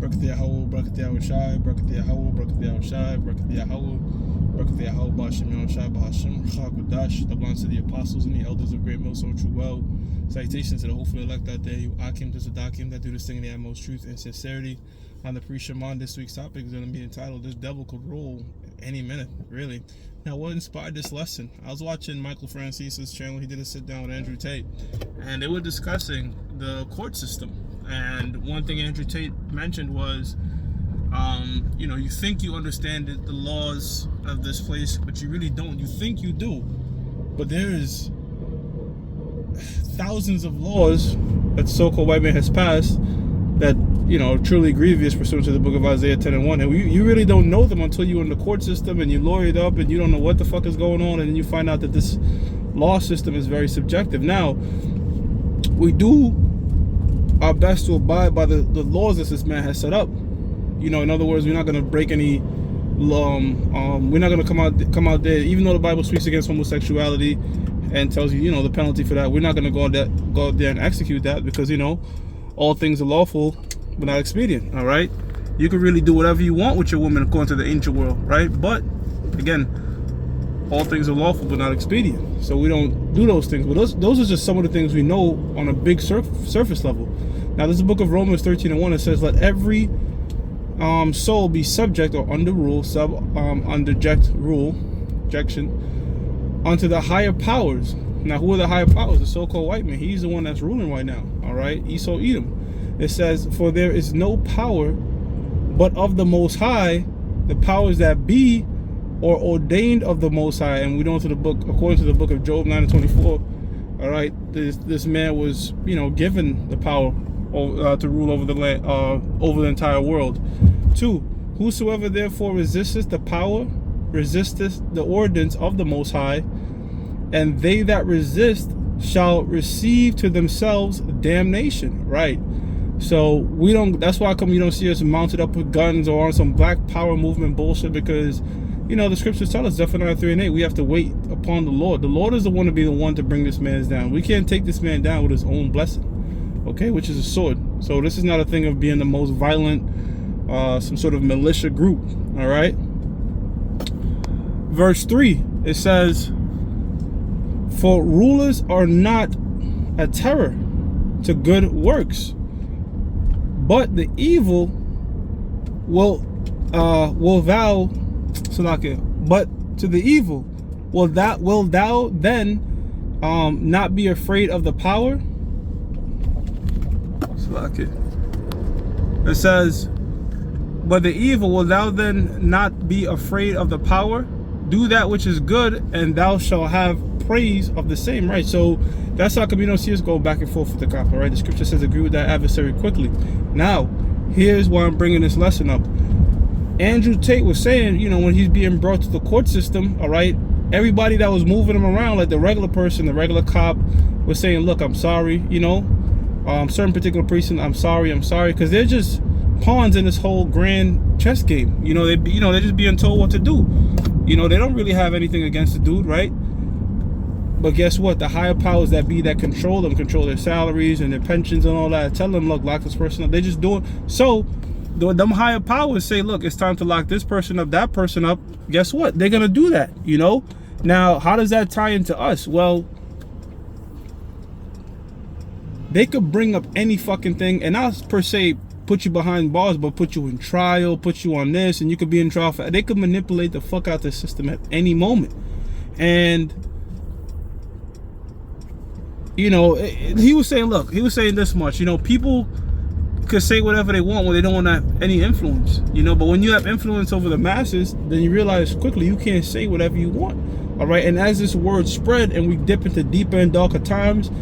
Barakat Yahweh, Barakat Yahweh Shai, Barakat Yahweh, Barakat Yahweh Shai, Barakat Yahweh, Barakat Yahweh, Ba'ashem Yahweh Shai, Ba'ashem, Chag the blessings to the apostles and the elders of Great Millstone True Well. Salutations to the hopeful elect out there, you Akim to Sadakim that do this thing in the utmost truth and sincerity. On the pre-Shemon, this week's topic is going to be entitled, This Devil Could Rule Any Minute, really. Now, what inspired this lesson? I was watching Michael Francis's channel. He did a sit-down with Andrew Tate, and they were discussing the court system. And one thing Andrew Tate mentioned was, you think you understand the laws of this place, but you really don't. You think you do, but there's thousands of laws that so-called white man has passed that, truly grievous pursuant to the book of Isaiah 10 and 1. And you really don't know them until you're in the court system and you lawyered up and you don't know what the fuck is going on, and then you find out that this law system is very subjective. Now, we do our best to abide by the laws that this man has set up. In other words, we're not going to break any law. We're not going to come out there, even though the Bible speaks against homosexuality and tells you, the penalty for that. We're not going to go out there and execute that because, all things are lawful but not expedient. All right, you can really do whatever you want with your woman according to the ancient world, right? But again, all things are lawful but not expedient, so we don't do those things. But those are just some of the things we know on a big surface level. Now, there's a book of Romans 13 and 1 that says, let every soul be subject or under rule, objection unto the higher powers. Now, who are the higher powers? The so-called white man. He's the one that's ruling right now. All right, Esau, Edom. It says, for there is no power but of the Most High, the powers that be, or ordained of the Most High. And we know to the book, according to the book of Job 9 and 24. All right, this man was, given the power to rule over the land, over the entire world. 2, whosoever therefore resisteth the power, resisteth the ordinance of the Most High, and they that resist shall receive to themselves damnation. Right. So that's why come you don't see us mounted up with guns or on some black power movement bullshit, because the scriptures tell us, Zephaniah 3 and 8, we have to wait upon the Lord. The Lord is the one to be the one to bring this man down. We can't take this man down with his own blessing, okay, which is a sword. So this is not a thing of being the most violent, some sort of militia group, all right? Verse 3, it says, for rulers are not a terror to good works, but the evil will thou, but to the evil will thou then not be afraid of the power? It says, but the evil will thou then not be afraid of the power? Do that which is good, and thou shalt have praise of the same. Right? So that's how come you don't see us go back and forth with the copper, right? The scripture says, agree with that adversary quickly. Now, here's why I'm bringing this lesson up. Andrew Tate was saying, when he's being brought to the court system, all right, everybody that was moving him around, like the regular person, the regular cop, was saying, look, I'm sorry, certain particular person, I'm sorry, because they're just pawns in this whole grand chess game. They're just being told what to do. They don't really have anything against the dude, right? But guess what? The higher powers that be that control them, control their salaries and their pensions and all that. Tell them, look, lock this person up. They're just doing so. Them higher powers say, look, it's time to lock this person up, that person up. Guess what? They're gonna do that. Now, how does that tie into us? Well, they could bring up any fucking thing, and not per se put you behind bars, but put you in trial, put you on this, and you could be in trial for. They could manipulate the fuck out the system at any moment. And he was saying this much, people could say whatever they want when they don't have any influence, but when you have influence over the masses, then you realize quickly you can't say whatever you want, all right? And as this word spread and we dip into deeper and darker times,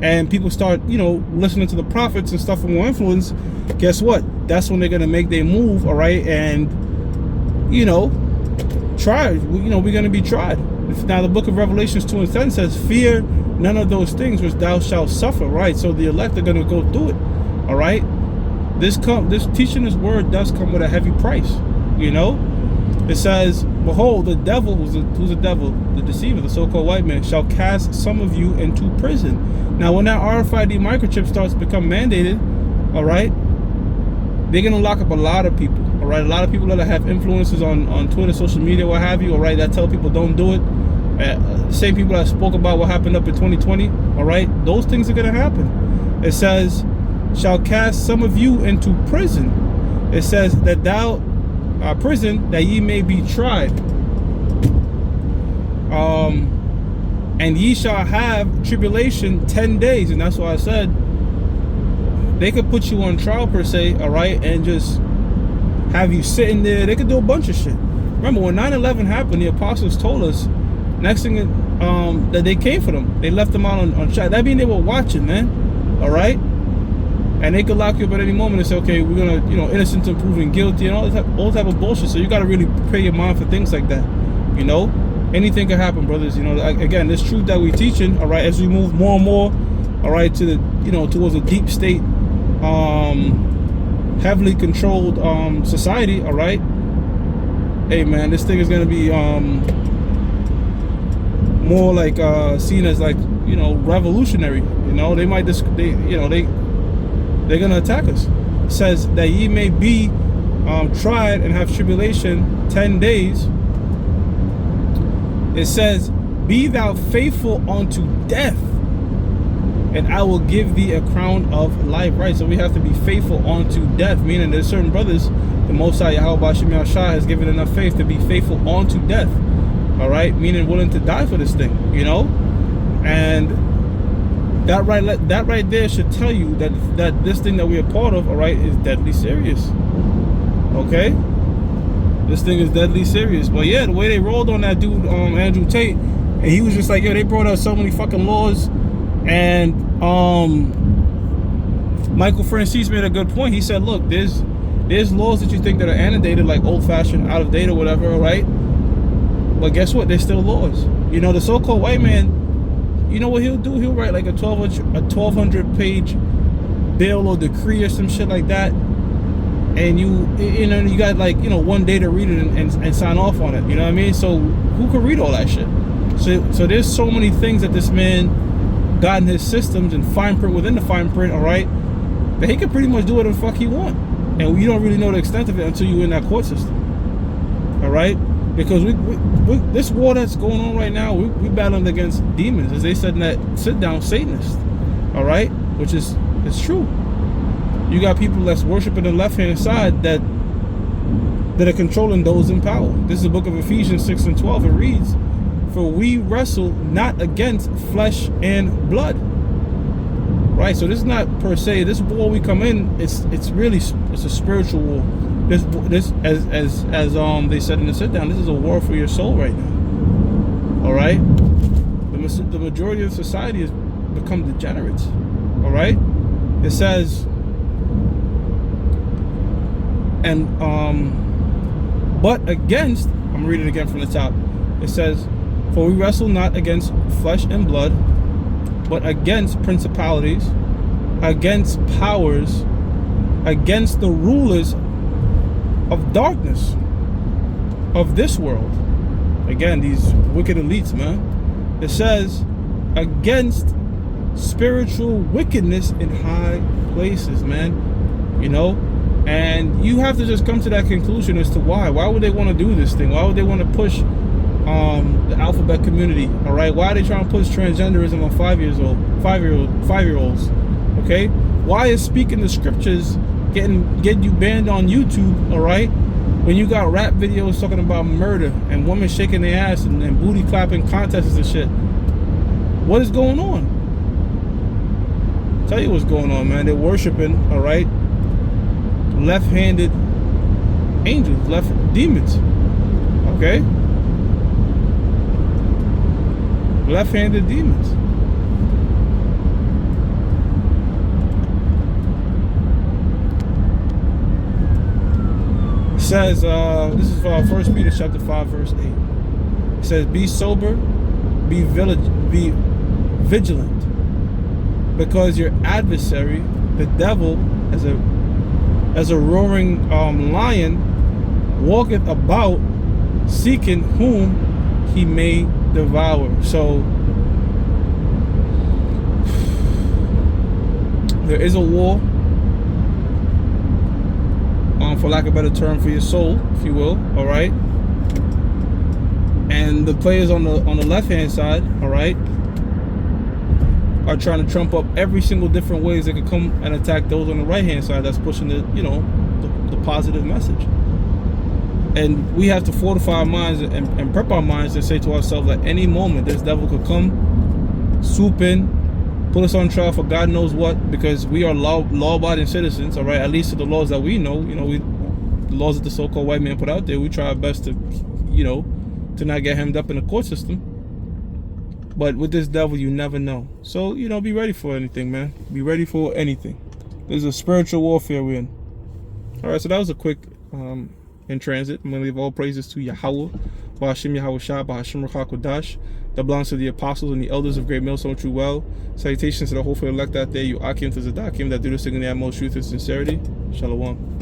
and people start, listening to the prophets and stuff for more influence, guess what? That's when they're going to make their move, all right? And, tried. We're going to be tried. Now, the book of Revelations 2 and 10 says, fear none of those things which thou shalt suffer, right? So the elect are going to go through it, all right? This teaching this word does come with a heavy price, It says, behold, the devil, who's the devil? The deceiver, the so-called white man, shall cast some of you into prison. Now, when that RFID microchip starts to become mandated, all right, they're gonna lock up a lot of people. All right, a lot of people that have influences on Twitter, social media, what have you. All right, that tell people don't do it. Same people that spoke about what happened up in 2020. All right, those things are gonna happen. It says, shall cast some of you into prison. It says that thou prison, that ye may be tried. And ye shall have tribulation 10 days. And that's why I said they could put you on trial per se, all right, and just have you sitting there. They could do a bunch of shit. Remember when 9/11 happened, the apostles told us next thing that they came for them. They left them out on trial. That means they were watching, man. All right. And they could lock you up at any moment and say, okay, we're gonna, innocent until proven guilty and all type of bullshit. So you got to really prepare your mind for things like that. Anything can happen, brothers. Again, this truth that we're teaching, all right, as we move more and more, all right, to the, towards a deep state, heavily controlled society, all right. Hey, man, this thing is gonna be more like seen as like, revolutionary. They might just they're gonna attack us. It says that ye may be tried and have tribulation 10 days. It says, be thou faithful unto death, and I will give thee a crown of life. Right, so we have to be faithful unto death, meaning there's certain brothers, the Most High Yahweh Shemel Shah has given enough faith to be faithful unto death. All right, meaning willing to die for this thing, and that right there should tell you that this thing that we are part of, all right, is deadly serious. Okay, this thing is deadly serious. But yeah, the way they rolled on that dude, Andrew Tate, and he was just like, yo, they brought out so many fucking laws, and Michael Francis made a good point. He said, look, there's laws that you think that are annotated, like old-fashioned, out of date or whatever, all right? But guess what? They're still laws. The so-called white man, you know what he'll do? He'll write like a 1,200-page bill or decree or some shit like that, and you got like 1 day to read it and sign off on it. You know what I mean? So who could read all that shit? So there's so many things that this man got in his systems and fine print within the fine print, all right, that he could pretty much do whatever the fuck he want, and you don't really know the extent of it until you're in that court system. All right. Because we this war that's going on right now, we battling against demons, as they said in that sit down Satanists, all right, which is it's true. You got people that's worshiping the left hand side that are controlling those in power. This is the book of Ephesians 6:12. It reads, "For we wrestle not against flesh and blood." Right. So this is not per se this war we come in. It's a spiritual war. This as they said in the sit down, this is a war for your soul right now. All right, the majority of society has become degenerates. All right, it says, and but against, I'm reading again from the top. It says, for we wrestle not against flesh and blood, but against principalities, against powers, against the rulers of darkness of this world. Again, these wicked elites, man. It says against spiritual wickedness in high places, man. And you have to just come to that conclusion as to why would they want to do this thing? Why would they want to push the alphabet community? All right, why are they trying to push transgenderism on 5-year-olds? Okay, why is speaking the scriptures getting you banned on YouTube, all right, when you got rap videos talking about murder and women shaking their ass and booty clapping contests and shit? What is going on? I'll tell you what's going on, man. They're worshiping, all right, left-handed angels, left demons, okay, left-handed demons. It says, this is 1 Peter chapter 5, verse 8. It says, be sober, be vigilant, because your adversary, the devil, as a roaring lion, walketh about, seeking whom he may devour. So there is a war for lack of a better term, for your soul, if you will. All right. And the players on the left hand side, all right, are trying to trump up every single different ways they could come and attack those on the right hand side that's pushing the the positive message. And we have to fortify our minds and prep our minds and say to ourselves that any moment this devil could come, swoop in, put us on trial for God knows what, because we are law-abiding citizens, all right, at least to the laws that we know. The laws that the so-called white man put out there, we try our best to, to not get hemmed up in the court system. But with this devil, you never know. So, be ready for anything, man. Be ready for anything. There's a spiritual warfare we're in. All right, so that was a quick in transit. I'm going to leave all praises to Yahweh, Ba'ashim Yahweh Shah, Ba'ashim Ruach HaKodash. That belongs to the apostles and the elders of Great Millstone True Well. Salutations to the whole elect out there, you Akim to Zadakim, that do this thing in the utmost truth and sincerity. Shalom.